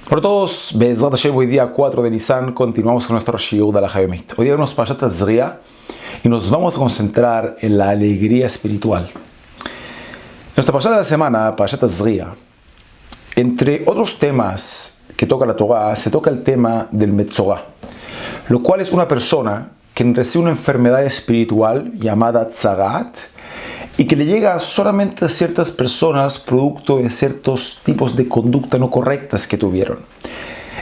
Hola a todos, Be'ezrat Hashem, hoy día 4 de Nisan continuamos con nuestro shiur de la Hayomit. Hoy día vemos Parashat Tazria y nos vamos a concentrar en la alegría espiritual. En nuestra Parashat de la semana, Parashat Tazria, entre otros temas que toca la Torah, se toca el tema del Metzorah, lo cual es una persona que recibe una enfermedad espiritual llamada Tzarat y que le llega solamente a ciertas personas producto de ciertos tipos de conducta no correctas que tuvieron.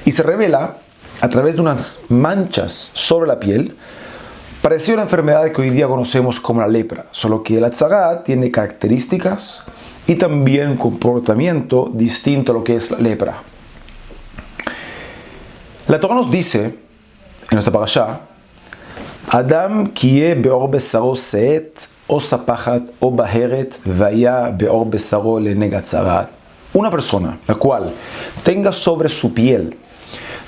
Y se revela a través de unas manchas sobre la piel, parecida a una enfermedad que hoy día conocemos como la lepra, solo que la Tzarat tiene características y también comportamiento distinto a lo que es la lepra. La Torah nos dice, en nuestra parashá, Adam kiye beor besaro seet, o sapachat o baheret vaya beor besaro leneg atzarat. Una persona la cual tenga sobre su piel,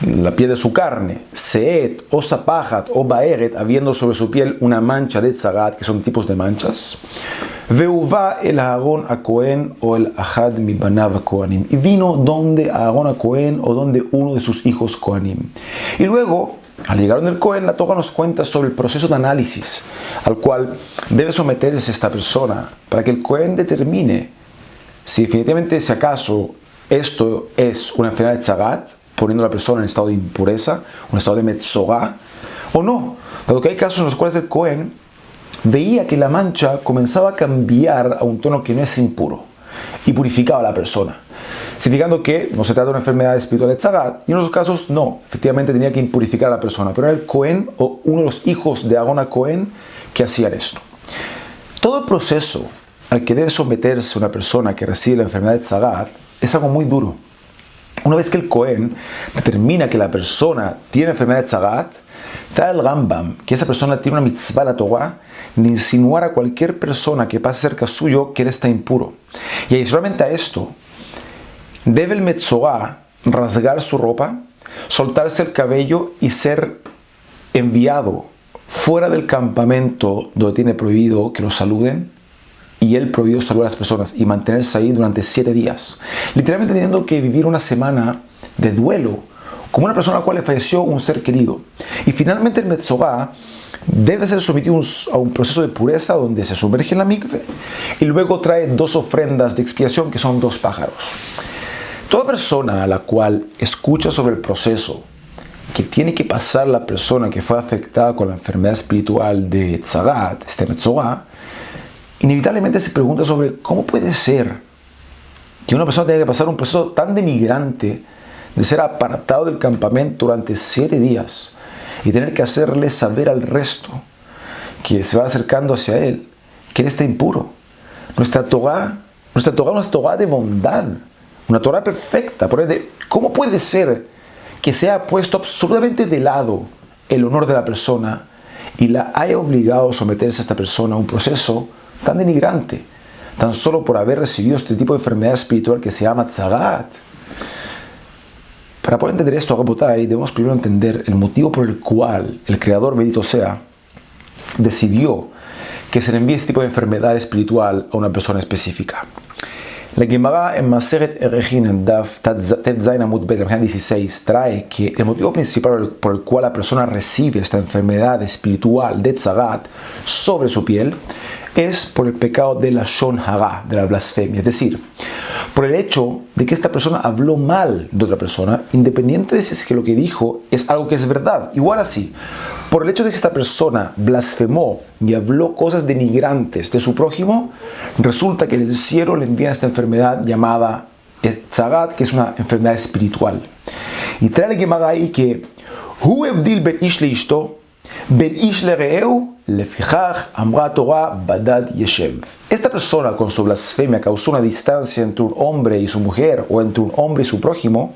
la piel de su carne, seet o sapachat o baheret, habiendo sobre su piel una mancha de tzarat, que son tipos de manchas, veuva el Aarón a Cohen o el Ahad mi banav Kohanim, y vino donde Aarón a Cohen o donde uno de sus hijos Kohanim. Y luego, al llegar donde el Cohen, la Torah nos cuenta sobre el proceso de análisis al cual debe someterse esta persona para que el Cohen determine si definitivamente, si acaso esto es una enfermedad de Tzarat, poniendo a la persona en estado de impureza, un estado de Metzorah, o no, dado que hay casos en los cuales el Cohen veía que la mancha comenzaba a cambiar a un tono que no es impuro y purificaba a la persona, significando que no se trata de una enfermedad espiritual de Tzarat, y en esos casos no, efectivamente tenía que impurificar a la persona, pero era el Cohen o uno de los hijos de Aarón a Cohen que hacían esto. Todo el proceso al que debe someterse una persona que recibe la enfermedad de Tzarat es algo muy duro. Una vez que el Cohen determina que la persona tiene enfermedad de Tzarat, trae el Rambam que esa persona tiene una mitzvah, la Torah, de insinuar a cualquier persona que pase cerca suyo que él está impuro. Y adicionalmente a esto, debe el Metzorah rasgar su ropa, soltarse el cabello y ser enviado fuera del campamento donde tiene prohibido que lo saluden, y él prohibió saludar a las personas y mantenerse ahí durante 7 días, literalmente teniendo que vivir una semana de duelo como una persona a la cual le falleció un ser querido. Y finalmente el Metzorah debe ser sometido a un proceso de pureza donde se sumerge en la mikve y luego trae 2 ofrendas de expiación que son 2 pájaros. Toda persona a la cual escucha sobre el proceso que tiene que pasar la persona que fue afectada con la enfermedad espiritual de Tzarat, este Metzorah, inevitablemente se pregunta sobre cómo puede ser que una persona tenga que pasar un proceso tan denigrante de ser apartado del campamento durante 7 días y tener que hacerle saber al resto que se va acercando hacia él que él está impuro. Nuestra Torah es una Torah de bondad, una Torah perfecta. Por ende, ¿cómo puede ser que se haya puesto absolutamente de lado el honor de la persona y la haya obligado a someterse a esta persona a un proceso tan denigrante, tan solo por haber recibido este tipo de enfermedad espiritual que se llama Tzarat? Para poder entender esto, Rabotai, debemos primero entender el motivo por el cual el Creador, bendito sea, decidió que se le envíe este tipo de enfermedad espiritual a una persona específica. La Gemara en Maseret Erechim en Daf Tet Zayin Amud Bet, en página 16, trae que el motivo principal por el cual la persona recibe esta enfermedad espiritual de Tzarat sobre su piel es por el pecado de la Lashon Hara, de la blasfemia, es decir, por el hecho de que esta persona habló mal de otra persona, independiente de si es que lo que dijo es algo que es verdad. Igual así, por el hecho de que esta persona blasfemó y habló cosas denigrantes de su prójimo, resulta que del cielo le envían esta enfermedad llamada Tzarat, que es una enfermedad espiritual. Y trae el Gemara ahí que Hu evdil ben ish le ishto, ben ish le re'eu, lefichach amra Torah badad yeshev. Esta persona con su blasfemia causó una distancia entre un hombre y su mujer, o entre un hombre y su prójimo.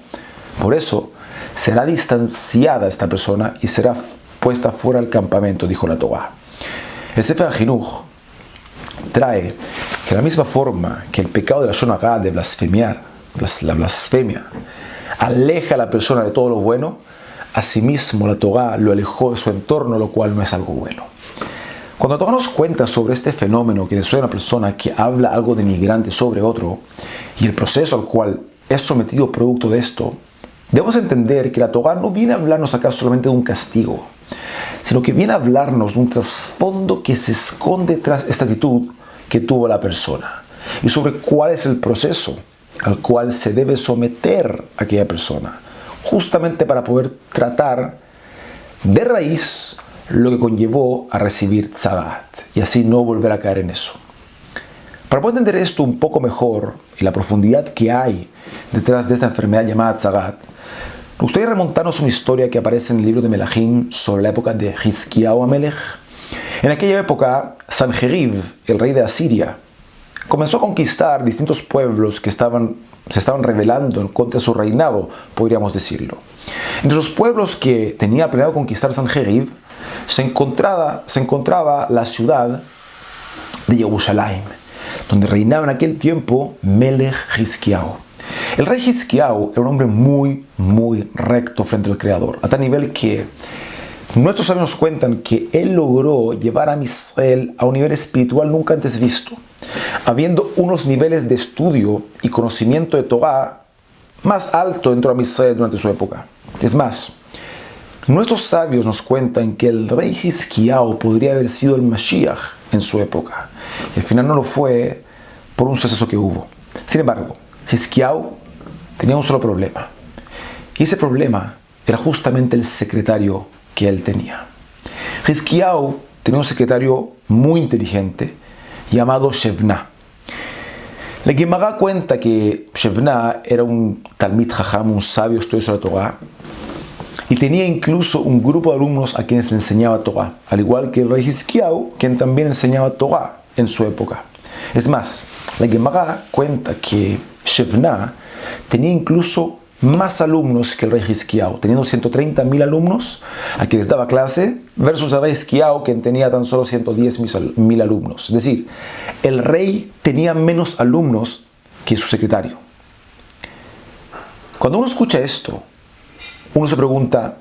Por eso será distanciada esta persona y será puesta fuera del campamento, dijo la Torah. El Sefer HaChinuch trae que de la misma forma que el pecado de la Lashon Hara, de blasfemiar, la blasfemia, aleja a la persona de todo lo bueno, asimismo la Torah lo alejó de su entorno, lo cual no es algo bueno. Cuando la Torah nos cuenta sobre este fenómeno que desea una persona que habla algo denigrante sobre otro y el proceso al cual es sometido producto de esto, Debemos entender que la Torá no viene a hablarnos acá solamente de un castigo, sino que viene a hablarnos de un trasfondo que se esconde tras esta actitud que tuvo la persona y sobre cuál es el proceso al cual se debe someter a aquella persona, justamente para poder tratar de raíz lo que conllevó a recibir tzarat y así no volver a caer en eso. Para poder entender esto un poco mejor y la profundidad que hay detrás de esta enfermedad llamada tzarat, me gustaría remontarnos a una historia que aparece en el libro de Melahim sobre la época de Hizkiyahu Amelech. En aquella época, Sanjerib, el rey de Asiria, comenzó a conquistar distintos pueblos que se estaban rebelando en contra de su reinado, podríamos decirlo. Entre los pueblos que tenía planeado conquistar Sanjerib se encontraba la ciudad de Jerusalén, donde reinaba en aquel tiempo Melech Hizkiyahu. El rey Hizkiyahu era un hombre muy recto frente al Creador, a tal nivel que nuestros sabios nos cuentan que él logró llevar a Israel a un nivel espiritual nunca antes visto, habiendo unos niveles de estudio y conocimiento de Torah más alto dentro de Israel durante su época. Es más, nuestros sabios nos cuentan que el rey Hizkiyahu podría haber sido el Mashiach en su época, y al final no lo fue por un suceso que hubo. Sin embargo, Hizkiyahu tenía un solo problema, y ese problema era justamente el secretario que él tenía. Hizkiyahu tenía un secretario muy inteligente llamado Shevna. La Gemara cuenta que Shevna era un Talmid Jajam, un sabio estudioso de la Torah, y tenía incluso un grupo de alumnos a quienes le enseñaba Torah, al igual que el rey Hizkiyahu, quien también enseñaba Torah en su época. Es más, la Gemara cuenta que Shevna tenía incluso más alumnos que el rey Hizkiyahu, teniendo 130.000 alumnos a quienes daba clase, versus el rey Hizkiyahu, quien tenía tan solo 110.000 alumnos. Es decir, el rey tenía menos alumnos que su secretario. Cuando uno escucha esto, uno se pregunta,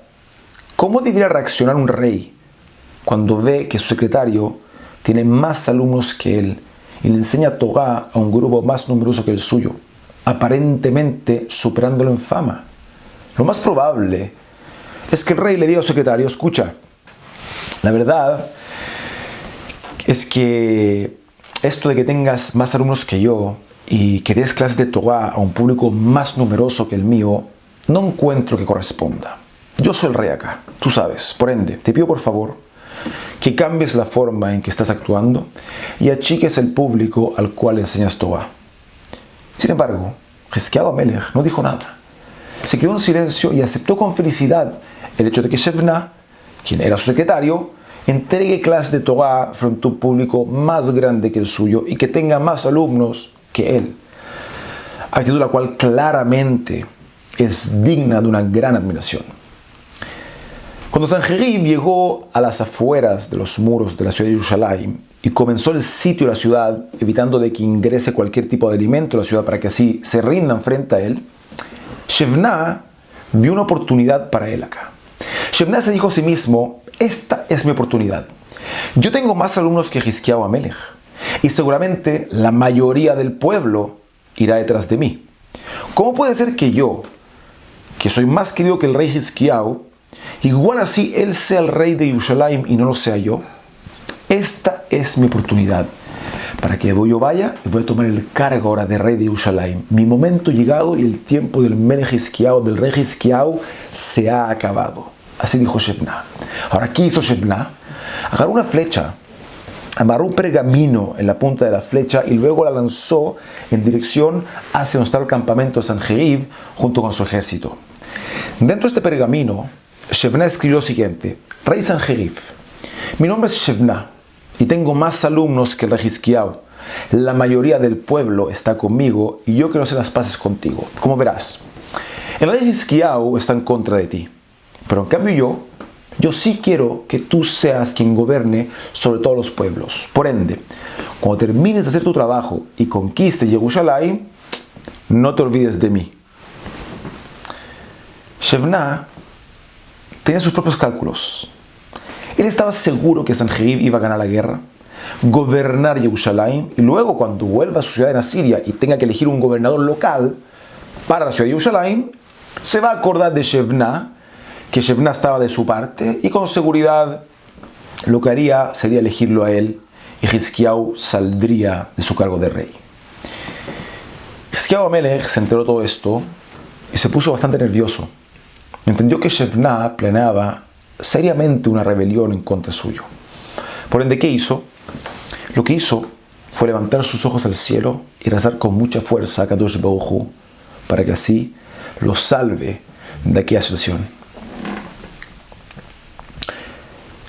¿cómo debería reaccionar un rey cuando ve que su secretario tiene más alumnos que él y le enseña Torah a un grupo más numeroso que el suyo, aparentemente superándolo en fama? Lo más probable es que el rey le diga a su secretario, escucha, la verdad es que esto de que tengas más alumnos que yo y que des clases de Torah a un público más numeroso que el mío, no encuentro que corresponda. Yo soy el rey acá, tú sabes. Por ende, te pido por favor que cambies la forma en que estás actuando y achiques el público al cual enseñas Torah. Sin embargo, Hizkiyahu Amelech no dijo nada. Se quedó en silencio y aceptó con felicidad el hecho de que Shevna, quien era su secretario, entregue clases de Torah frente a un público más grande que el suyo y que tenga más alumnos que él. Actitud la cual claramente es digna de una gran admiración. Cuando Sanjerib llegó a las afueras de los muros de la ciudad de Jerusalén y comenzó el sitio de la ciudad, evitando de que ingrese cualquier tipo de alimento a la ciudad para que así se rindan frente a él, Shevna vio una oportunidad para él acá. Shevna se dijo a sí mismo, esta es mi oportunidad. Yo tengo más alumnos que Hizkiyahu Amelech y seguramente la mayoría del pueblo irá detrás de mí. ¿Cómo puede ser que yo, que soy más querido que el rey Hizkiyahu, igual así él sea el rey de Jerusalén y no lo sea yo? Esta es mi oportunidad para que yo vaya y voy a tomar el cargo ahora de rey de Jerusalén. Mi momento llegado y el tiempo del Melech Hizkiyahu, del rey Hizkiyahu, se ha acabado. Así dijo Shevna. Ahora, ¿qué hizo Shevna? Agarró una flecha, amarró un pergamino en la punta de la flecha y luego la lanzó en dirección hacia donde estaba el campamento de Sanjerib junto con su ejército. Dentro de este pergamino, Shevna escribió lo siguiente: Rey Sanjerib, mi nombre es Shevna y tengo más alumnos que el rey Hizkiyahu. La mayoría del pueblo está conmigo y yo quiero hacer las paces contigo. Como verás, el rey Hizkiyahu está en contra de ti, pero en cambio yo sí quiero que tú seas quien gobierne sobre todos los pueblos. Por ende, cuando termines de hacer tu trabajo y conquistes Jerusalén, no te olvides de mí. Shevna tenía sus propios cálculos. Él estaba seguro que Sanjerib iba a ganar la guerra, gobernar Jerusalén, y luego cuando vuelva a su ciudad en Asiria y tenga que elegir un gobernador local para la ciudad de Jerusalén, se va a acordar de Shebna, que Shebna estaba de su parte, y con seguridad lo que haría sería elegirlo a él, y Hizkiyahu saldría de su cargo de rey. Hizkiyahu Amelech se enteró de todo esto y se puso bastante nervioso. Entendió que Shebna planeaba seriamente una rebelión en contra suyo. Por ende, ¿qué hizo? Lo que hizo fue levantar sus ojos al cielo y rezar con mucha fuerza a Kadosh Baruj Hu para que así lo salve de aquella situación.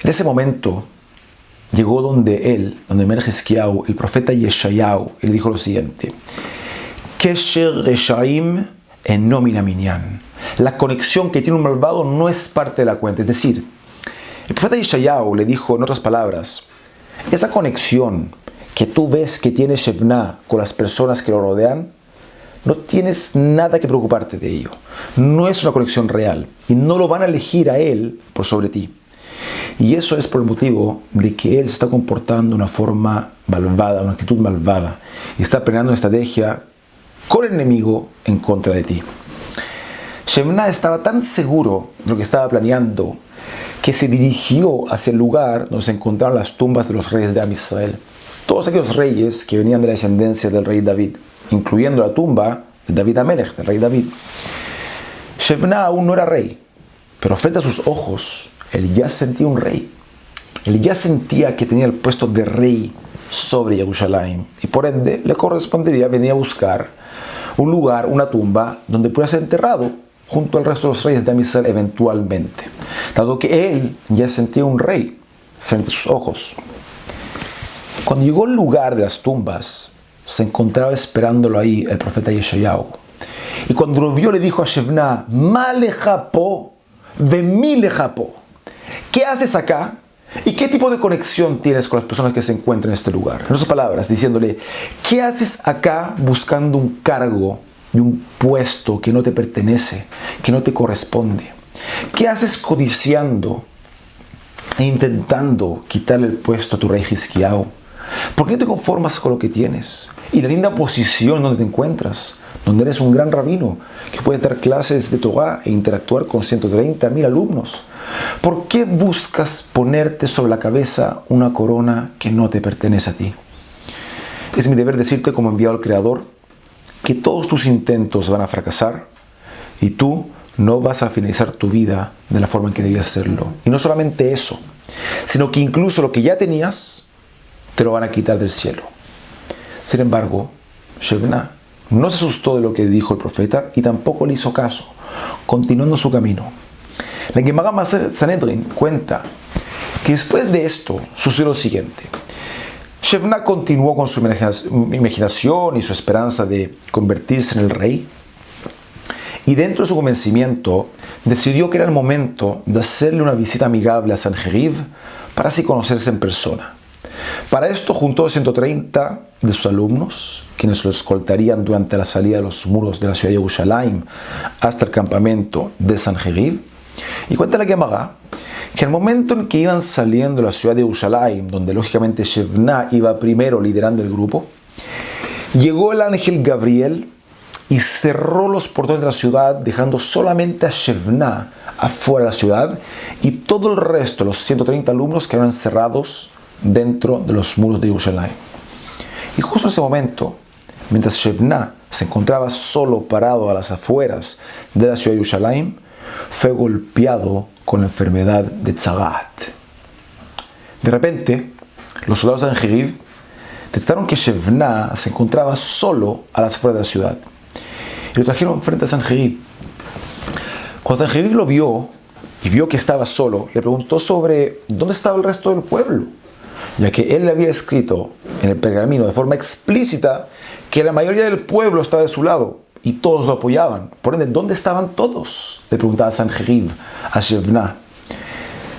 En ese momento llegó donde Melech Hizkiyahu, el profeta Yeshayahu, y le dijo lo siguiente: Kesher Reshaim eno min haminyan. La conexión que tiene un malvado no es parte de la cuenta. Es decir, el profeta Yeshayahu le dijo, en otras palabras, esa conexión que tú ves que tiene Shebna con las personas que lo rodean, no tienes nada que preocuparte de ello. No es una conexión real y no lo van a elegir a él por sobre ti. Y eso es por el motivo de que él se está comportando de una forma malvada, una actitud malvada, y está planeando una estrategia con el enemigo en contra de ti. Shebna estaba tan seguro de lo que estaba planeando que se dirigió hacia el lugar donde se encontraban las tumbas de los reyes de Am Israel. Todos aquellos reyes que venían de la descendencia del rey David, incluyendo la tumba de David Amelech, del rey David. Shebna aún no era rey, pero frente a sus ojos, él ya sentía un rey. Él ya sentía que tenía el puesto de rey sobre Jerusalén. Y por ende, le correspondería venir a buscar un lugar, una tumba, donde pudiera ser enterrado junto al resto de los reyes de Am Israel eventualmente. Dado que él ya sentía un rey frente a sus ojos. Cuando llegó al lugar de las tumbas, se encontraba esperándolo ahí el profeta Yeshayahu. Y cuando lo vio le dijo a Shebna: Ma leja po, de mi leja po. ¿Qué haces acá? ¿Y qué tipo de conexión tienes con las personas que se encuentran en este lugar? En otras palabras, diciéndole: ¿qué haces acá buscando un cargo y un puesto que no te pertenece, que no te corresponde? ¿Qué haces codiciando e intentando quitarle el puesto a tu rey Hizkiyahu? ¿Por qué no te conformas con lo que tienes? Y la linda posición donde te encuentras, donde eres un gran rabino, que puedes dar clases de Torah e interactuar con 130,000 alumnos. ¿Por qué buscas ponerte sobre la cabeza una corona que no te pertenece a ti? Es mi deber decirte, como enviado al Creador, que todos tus intentos van a fracasar y tú no vas a finalizar tu vida de la forma en que debías hacerlo. Y no solamente eso, sino que incluso lo que ya tenías te lo van a quitar del cielo. Sin embargo, Shebna no se asustó de lo que dijo el profeta y tampoco le hizo caso, continuando su camino. La Gemara Maser Sanedrin cuenta que después de esto sucedió lo siguiente. Shebna continuó con su imaginación y su esperanza de convertirse en el rey, y dentro de su convencimiento decidió que era el momento de hacerle una visita amigable a Sanjerib para así conocerse en persona. Para esto juntó 130 de sus alumnos, quienes lo escoltarían durante la salida de los muros de la ciudad de Jerusalén hasta el campamento de Sanjerib. Y cuenta la Gemara que al momento en que iban saliendo de la ciudad de Jerusalén, donde lógicamente Shebna iba primero liderando el grupo, llegó el ángel Gabriel y cerró los portones de la ciudad, dejando solamente a Shebna afuera de la ciudad y todo el resto, los 130 alumnos, quedaron encerrados dentro de los muros de Jerusalén. Y justo en ese momento, mientras Shebna se encontraba solo parado a las afueras de la ciudad de Jerusalén, fue golpeado con la enfermedad de Tzarat. De repente, los soldados de Sanjerib detectaron que Shebna se encontraba solo a las afueras de la ciudad y lo trajeron frente a Sanjerib. Cuando Sanjerib lo vio y vio que estaba solo, le preguntó sobre dónde estaba el resto del pueblo, ya que él le había escrito en el pergamino de forma explícita que la mayoría del pueblo estaba de su lado y todos lo apoyaban. Por ende, ¿dónde estaban todos?, le preguntaba Sanjerib a Shebna.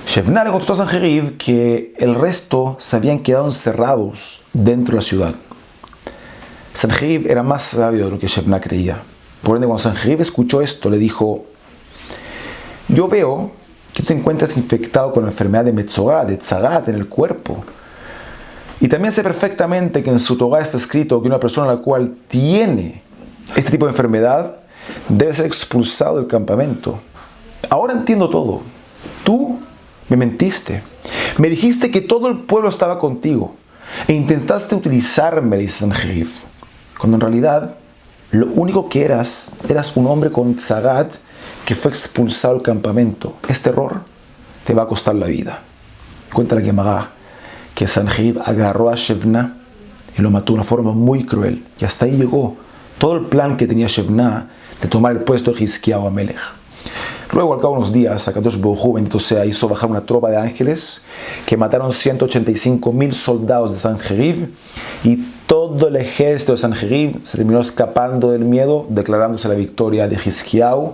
Shebna le contestó a Sanjerib que el resto se habían quedado encerrados dentro de la ciudad. Sanjerib era más sabio de lo que Shebna creía. Por ende, cuando Sanjerib escuchó esto, le dijo: yo veo que te encuentras infectado con la enfermedad de Metzorah, de Tzarat en el cuerpo. Y también sé perfectamente que en su Torah está escrito que una persona la cual tiene este tipo de enfermedad debe ser expulsado del campamento. Ahora entiendo todo. Tú me mentiste. Me dijiste que todo el pueblo estaba contigo e intentaste utilizarme, dice Sanjerib, cuando en realidad lo único que eras un hombre con tzarat que fue expulsado del campamento. Este error te va a costar la vida. Cuenta la Gemara que Sanjerib agarró a Shebna y lo mató de una forma muy cruel. Y hasta ahí llegó todo el plan que tenía Shebna de tomar el puesto de Hizkiyahu Amelech. Luego, al cabo de unos días, Akadosh Baruj Hu, bendito sea, hizo bajar una tropa de ángeles que mataron 185,000 soldados de Sanjerib, y todo el ejército de Sanjerib se terminó escapando del miedo, declarándose la victoria de Hizkiyahu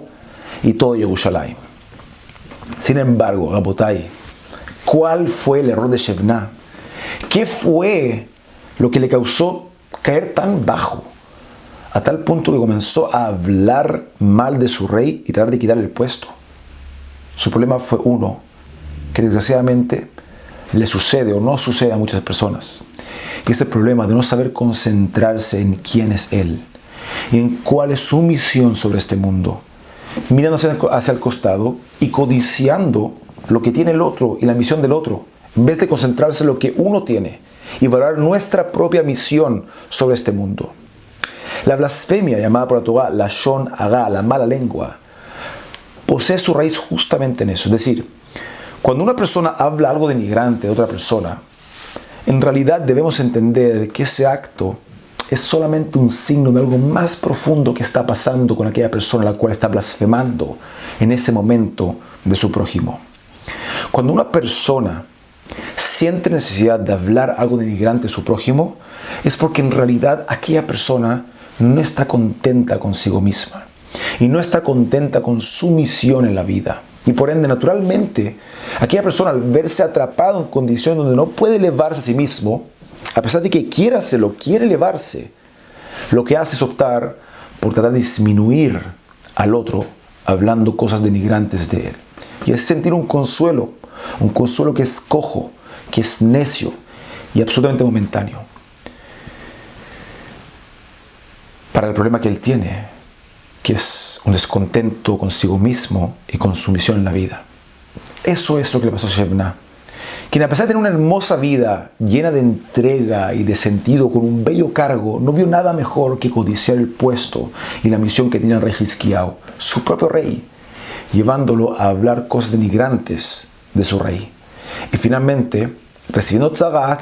y todo Jerusalén. Sin embargo, Rabotai, ¿cuál fue el error de Shebna? ¿Qué fue lo que le causó caer tan bajo? A tal punto que comenzó a hablar mal de su rey y tratar de quitarle el puesto. Su problema fue uno, que desgraciadamente le sucede o no sucede a muchas personas. Y es el problema de no saber concentrarse en quién es él y en cuál es su misión sobre este mundo. Mirando hacia el costado y codiciando lo que tiene el otro y la misión del otro, en vez de concentrarse en lo que uno tiene y valorar nuestra propia misión sobre este mundo. La blasfemia, llamada por la Torah Lashon Hara, la mala lengua, posee su raíz justamente en eso. Es decir, cuando una persona habla algo denigrante de otra persona, en realidad debemos entender que ese acto es solamente un signo de algo más profundo que está pasando con aquella persona a la cual está blasfemando en ese momento de su prójimo. Cuando una persona siente necesidad de hablar algo denigrante de su prójimo, es porque en realidad aquella persona no está contenta consigo misma y no está contenta con su misión en la vida. Y por ende, naturalmente, aquella persona, al verse atrapado en condiciones donde no puede elevarse a sí mismo, a pesar de que quiere hacerlo, quiere elevarse, lo que hace es optar por tratar de disminuir al otro hablando cosas denigrantes de él. Y es sentir un consuelo que es cojo, que es necio y absolutamente momentáneo para el problema que él tiene, que es un descontento consigo mismo y con su misión en la vida. Eso es lo que le pasó a Shebna, quien a pesar de tener una hermosa vida llena de entrega y de sentido, con un bello cargo, no vio nada mejor que codiciar el puesto y la misión que tenía el rey Hizkiyahu, su propio rey, llevándolo a hablar cosas denigrantes de su rey. Y finalmente, recibiendo tzarat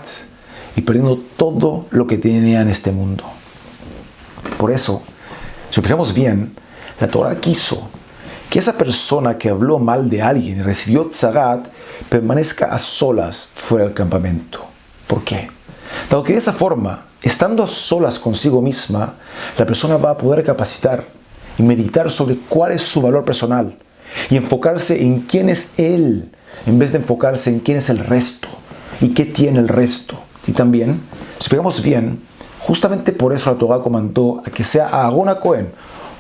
y perdiendo todo lo que tenía en este mundo. Por eso, si nos fijamos bien, la Torah quiso que esa persona que habló mal de alguien y recibió tzarat permanezca a solas fuera del campamento. ¿Por qué? Dado que de esa forma, estando a solas consigo misma, la persona va a poder capacitar y meditar sobre cuál es su valor personal y enfocarse en quién es él, en vez de enfocarse en quién es el resto y qué tiene el resto. Y también, si fijamos bien, justamente por eso la Torah comandó a que sea Aarón HaKohen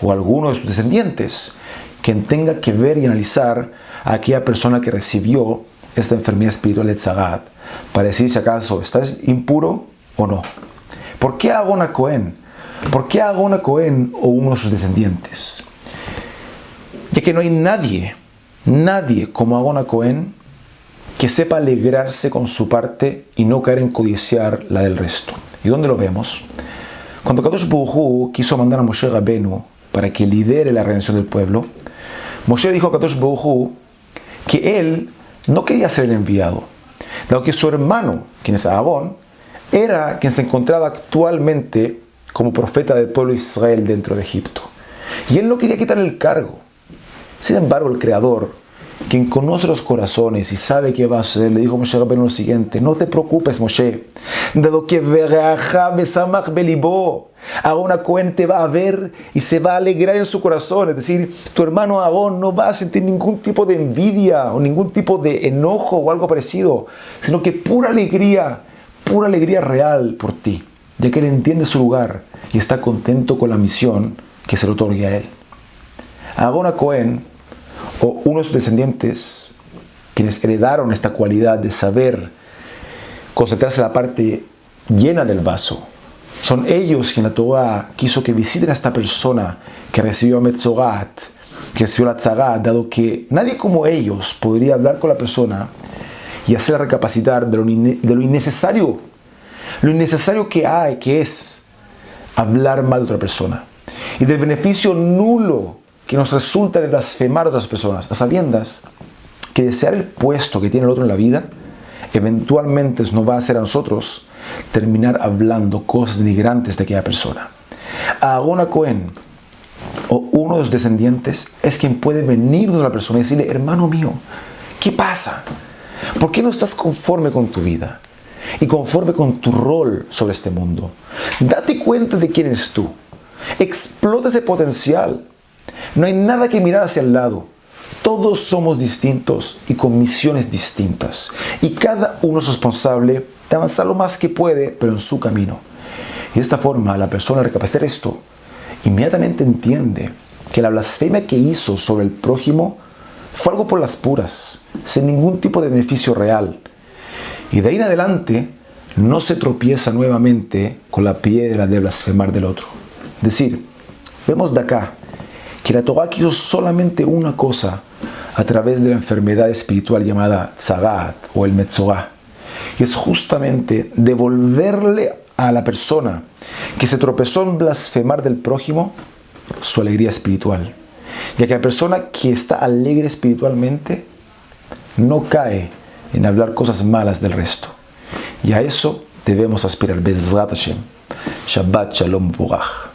o alguno de sus descendientes quien tenga que ver y analizar a aquella persona que recibió esta enfermedad espiritual de tzarat, para decir si acaso estás impuro o no. ¿Por qué Aarón HaKohen? ¿Por qué Aarón HaKohen o uno de sus descendientes? Ya que no hay nadie como Aarón HaKohen que sepa alegrarse con su parte y no caer en codiciar la del resto. ¿Y dónde lo vemos? Cuando Kadosh Baruj Hu quiso mandar a Moshe Rabenu para que lidere la redención del pueblo, Moshe dijo a Kadosh Baruj Hu que él no quería ser el enviado, dado que su hermano, quien es Aarón, era quien se encontraba actualmente como profeta del pueblo de Israel dentro de Egipto. Y él no quería quitarle el cargo. Sin embargo, el Creador, quien conoce los corazones y sabe qué va a hacer, le dijo a Moshe Rabbeinu lo siguiente: no te preocupes, Moshe, dado que Vereaja besamach belibó, Aarón HaKohen te va a ver y se va a alegrar en su corazón. Es decir, tu hermano Aarón no va a sentir ningún tipo de envidia o ningún tipo de enojo o algo parecido, sino que pura alegría real por ti, ya que él entiende su lugar y está contento con la misión que se le otorgue a él. Aarón HaKohen, o uno de sus descendientes, quienes heredaron esta cualidad de saber concentrarse en la parte llena del vaso, Son ellos quien la Torah quiso que visiten a esta persona que recibió a Metzorat, que recibió la Tzarat, dado que nadie como ellos podría hablar con la persona y hacerla recapacitar de lo innecesario que es hablar mal de otra persona y del beneficio nulo que nos resulta de blasfemar a otras personas, a sabiendas que desear el puesto que tiene el otro en la vida eventualmente nos va a hacer a nosotros terminar hablando cosas denigrantes de aquella persona. Aarón Cohen o uno de los descendientes es quien puede venir de una persona y decirle: hermano mío, ¿qué pasa? ¿Por qué no estás conforme con tu vida y conforme con tu rol sobre este mundo? Date cuenta de quién eres tú. Explota ese potencial. No hay nada que mirar hacia el lado. Todos somos distintos y con misiones distintas. Y cada uno es responsable de avanzar lo más que puede, pero en su camino. Y de esta forma, la persona al recapacitar esto, inmediatamente entiende que la blasfemia que hizo sobre el prójimo fue algo por las puras, sin ningún tipo de beneficio real. Y de ahí en adelante, no se tropieza nuevamente con la piedra de blasfemar del otro. Es decir, vemos de acá que la Torah quiso solamente una cosa a través de la enfermedad espiritual llamada Tzarat o el Metzorah. Y es justamente devolverle a la persona que se tropezó en blasfemar del prójimo su alegría espiritual. Ya que la persona que está alegre espiritualmente no cae en hablar cosas malas del resto. Y a eso debemos aspirar. Bezrat Hashem. Shabbat Shalom Vorach.